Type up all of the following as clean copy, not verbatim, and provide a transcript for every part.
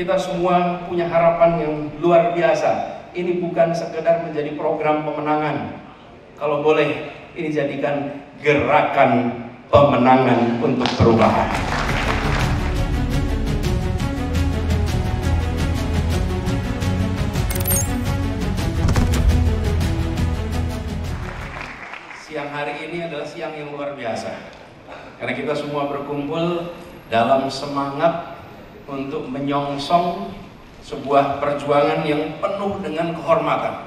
kita semua punya harapan yang luar biasa. Ini bukan sekedar menjadi program pemenangan. Kalau boleh, ini jadikan gerakan pemenangan untuk perubahan. Siang hari ini adalah siang yang luar biasa. Karena kita semua berkumpul dalam semangat untuk menyongsong sebuah perjuangan yang penuh dengan kehormatan.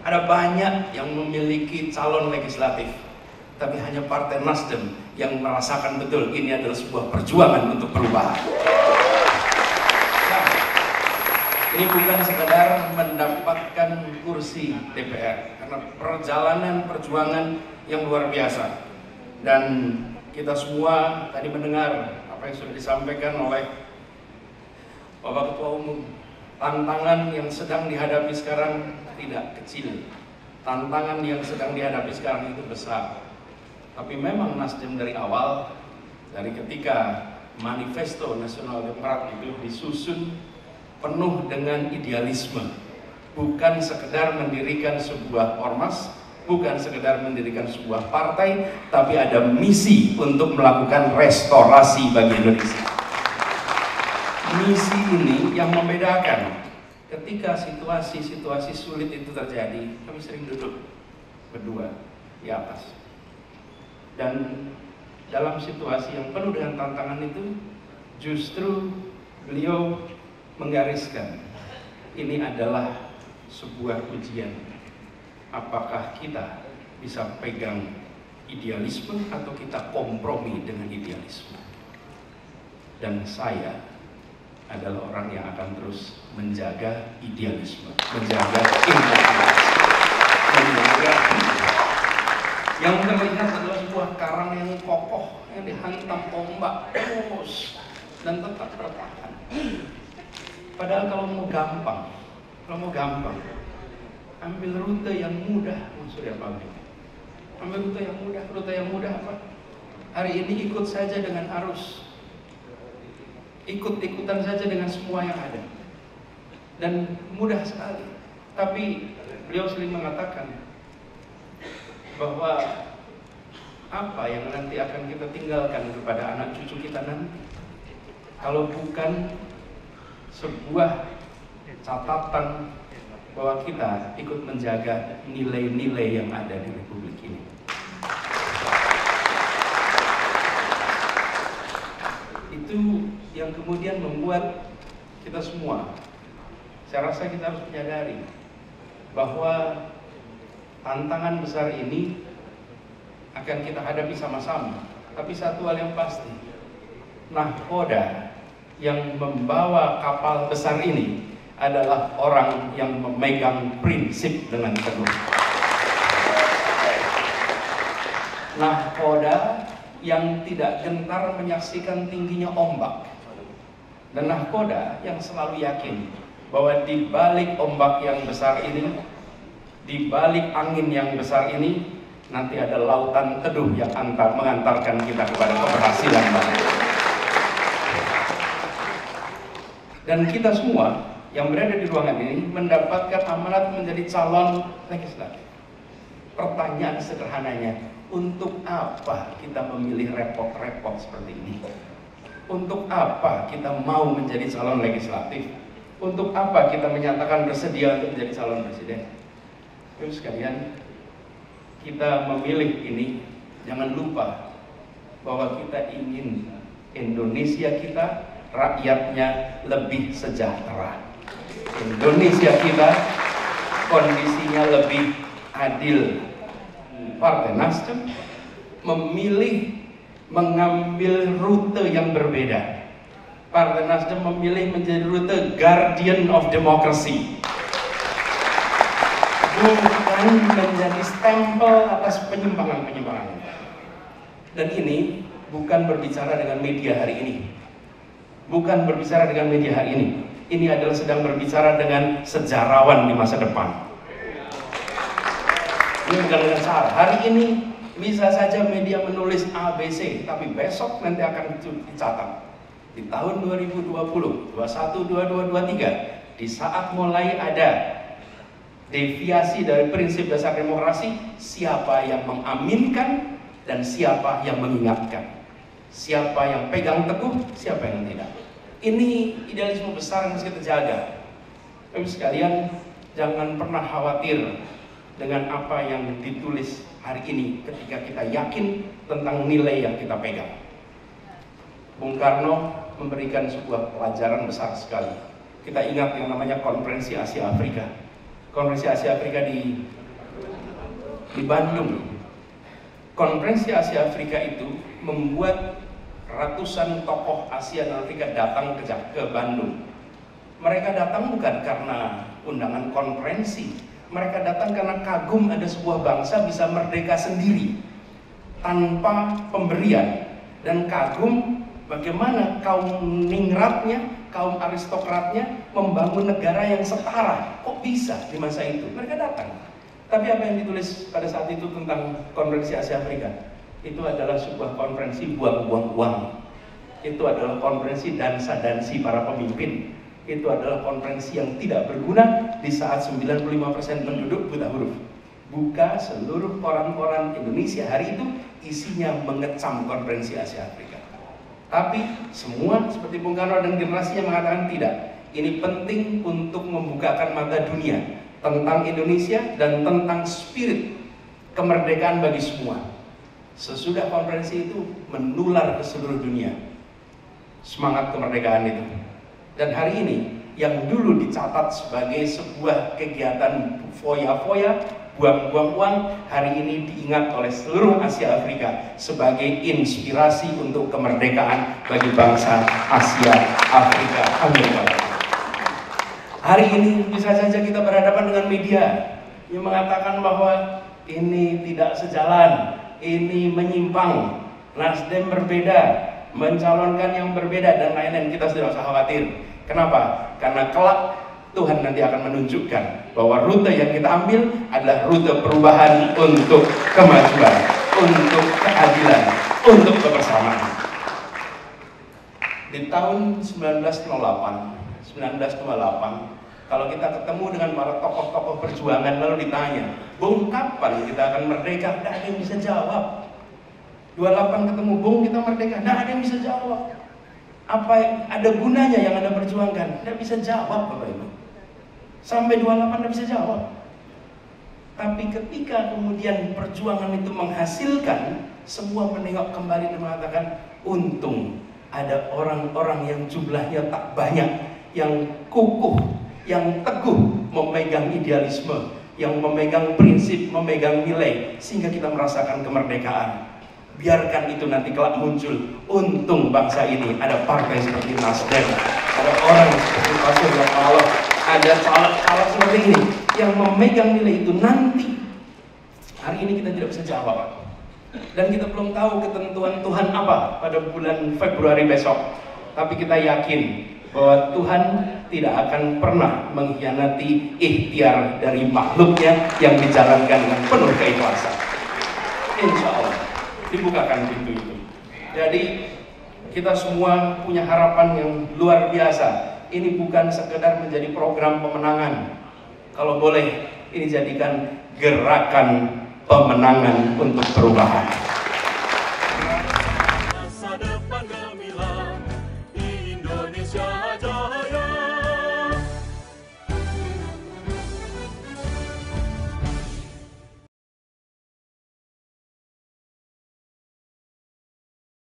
Ada banyak yang memiliki calon legislatif, tapi hanya Partai Nasdem yang merasakan betul ini adalah sebuah perjuangan untuk perubahan. Nah, ini bukan sekedar mendapatkan kursi DPR, karena perjalanan perjuangan yang luar biasa. Dan kita semua tadi mendengar apa yang sudah disampaikan oleh Bapak Ketua Umum. Tantangan yang sedang dihadapi sekarang tidak kecil. Tantangan yang sedang dihadapi sekarang itu besar. Tapi memang Nasdem dari awal, dari ketika Manifesto Nasional Demokrat itu disusun penuh dengan idealisme. Bukan sekedar mendirikan sebuah ormas, bukan sekedar mendirikan sebuah partai, tapi ada misi untuk melakukan restorasi bagi Indonesia. Misi ini yang membedakan. Ketika situasi-situasi sulit itu terjadi, kami sering duduk berdua di atas. Dan dalam situasi yang penuh dengan tantangan itu, justru beliau menggariskan, ini adalah sebuah ujian. Apakah kita bisa pegang idealisme atau kita kompromi dengan idealisme? Dan saya adalah orang yang akan terus menjaga idealisme, menjaga integritas, menjaga yang terlihat adalah sebuah karang yang kokoh yang dihantam ombak terus dan tetap bertahan. Padahal kalau mau gampang, ambil rute yang mudah, Surya Paloh. Ambil rute yang mudah apa? Hari ini ikut saja dengan arus. Ikut-ikutan saja dengan semua yang ada. Dan mudah sekali. Tapi beliau sering mengatakan bahwa apa yang nanti akan kita tinggalkan kepada anak cucu kita nanti, kalau bukan sebuah catatan bahwa kita ikut menjaga nilai-nilai yang ada di Republik ini. Itu yang kemudian membuat kita semua, saya rasa kita harus menyadari bahwa tantangan besar ini akan kita hadapi sama-sama. Tapi satu hal yang pasti, nahkoda yang membawa kapal besar ini adalah orang yang memegang prinsip dengan teguh. Nahkoda yang tidak gentar menyaksikan tingginya ombak, dan nahkoda yang selalu yakin bahwa di balik ombak yang besar ini, di balik angin yang besar ini, nanti ada lautan teduh yang mengantarkan kita kepada keberhasilan baru. Dan kita semua yang berada di ruangan ini mendapatkan amanat menjadi calon legislatif. Pertanyaan sederhananya, untuk apa kita memilih repot-repot seperti ini? Untuk apa kita mau menjadi calon legislatif? Untuk apa kita menyatakan bersedia untuk menjadi calon presiden? Terus sekalian, kita memilih ini, jangan lupa bahwa kita ingin Indonesia kita, rakyatnya lebih sejahtera. Indonesia kita, kondisinya lebih adil. Partai Nasdem memilih mengambil rute yang berbeda. Partai Nasdem memilih menjadi rute guardian of democracy, bukan menjadi stempel atas penyimpangan-penyimpangan. Dan ini bukan berbicara dengan media hari ini, bukan berbicara dengan media hari ini. Ini adalah sedang berbicara dengan sejarawan di masa depan. Ini bukan dengan salah. Hari ini bisa saja media menulis ABC, tapi besok nanti akan dicatat di tahun 2020, 21, 22, 23, di saat mulai ada deviasi dari prinsip dasar demokrasi, siapa yang mengaminkan dan siapa yang mengingatkan, siapa yang pegang teguh, siapa yang tidak. Ini idealisme besar yang harus kita jaga. Tapi sekalian, jangan pernah khawatir dengan apa yang ditulis hari ini ketika kita yakin tentang nilai yang kita pegang. Bung Karno memberikan sebuah pelajaran besar sekali. Kita ingat yang namanya Konferensi Asia Afrika. Konferensi Asia Afrika di Bandung. Konferensi Asia Afrika itu membuat ratusan tokoh Asia dan Afrika datang ke Bandung. Mereka datang bukan karena undangan konferensi. Mereka datang karena kagum ada sebuah bangsa bisa merdeka sendiri tanpa pemberian, dan kagum bagaimana kaum ningratnya, kaum aristokratnya membangun negara yang setara. Kok bisa di masa itu? Mereka datang. Tapi apa yang ditulis pada saat itu tentang Konferensi Asia Afrika? Itu adalah sebuah konferensi buang-buang uang. Itu adalah konferensi dansa-dansi para pemimpin. Itu adalah konferensi yang tidak berguna di saat 95% penduduk buta huruf. Buka seluruh koran-koran Indonesia hari itu isinya mengecam Konferensi Asia Afrika. Tapi semua seperti Bung Karno dan generasinya mengatakan tidak. Ini penting untuk membukakan mata dunia tentang Indonesia dan tentang spirit kemerdekaan bagi semua. Sesudah konferensi itu menular ke seluruh dunia semangat kemerdekaan itu. Dan hari ini yang dulu dicatat sebagai sebuah kegiatan foya-foya, buang-buang uang, hari ini diingat oleh seluruh Asia Afrika sebagai inspirasi untuk kemerdekaan bagi bangsa Asia Afrika. Amin. Hari ini bisa saja kita berhadapan dengan media yang mengatakan bahwa ini tidak sejalan, ini menyimpang, Nasdem berbeda, mencalonkan yang berbeda, dan lain-lain. Kita tidak usah khawatir. Kenapa? Karena kelak Tuhan nanti akan menunjukkan bahwa rute yang kita ambil adalah rute perubahan untuk kemajuan, untuk keadilan, untuk kebersamaan. Di tahun 1908, kalau kita ketemu dengan para tokoh-tokoh perjuangan lalu ditanya, Bung, kapan kita akan merdeka? Tidak ada yang bisa jawab. 28 ketemu, Bung, kita merdeka? Tidak ada yang bisa jawab. Apa ada gunanya yang Anda perjuangkan? Tidak bisa jawab, Bapak Ibu. Sampai 28 tidak bisa jawab. Tapi ketika kemudian perjuangan itu menghasilkan, semua menengok kembali dan mengatakan, untung ada orang-orang yang jumlahnya tak banyak, yang kukuh, yang teguh memegang idealisme, yang memegang prinsip, memegang nilai, sehingga kita merasakan kemerdekaan. Biarkan itu nanti kelak muncul. Untung bangsa ini ada partai seperti Nasdem, ada orang seperti Pak Surya Paloh, ada caleg-caleg seperti ini yang memegang nilai itu. Nanti hari ini kita tidak bisa jawab, dan kita belum tahu ketentuan Tuhan apa pada bulan Februari besok. Tapi kita yakin bahwa Tuhan tidak akan pernah mengkhianati ikhtiar dari makhluknya yang dijalankan dengan penuh keikhlasan. Insya Allah dibukakan pintu itu. Jadi kita semua punya harapan yang luar biasa. Ini bukan sekedar menjadi program pemenangan. Kalau boleh, ini jadikan gerakan pemenangan untuk perubahan.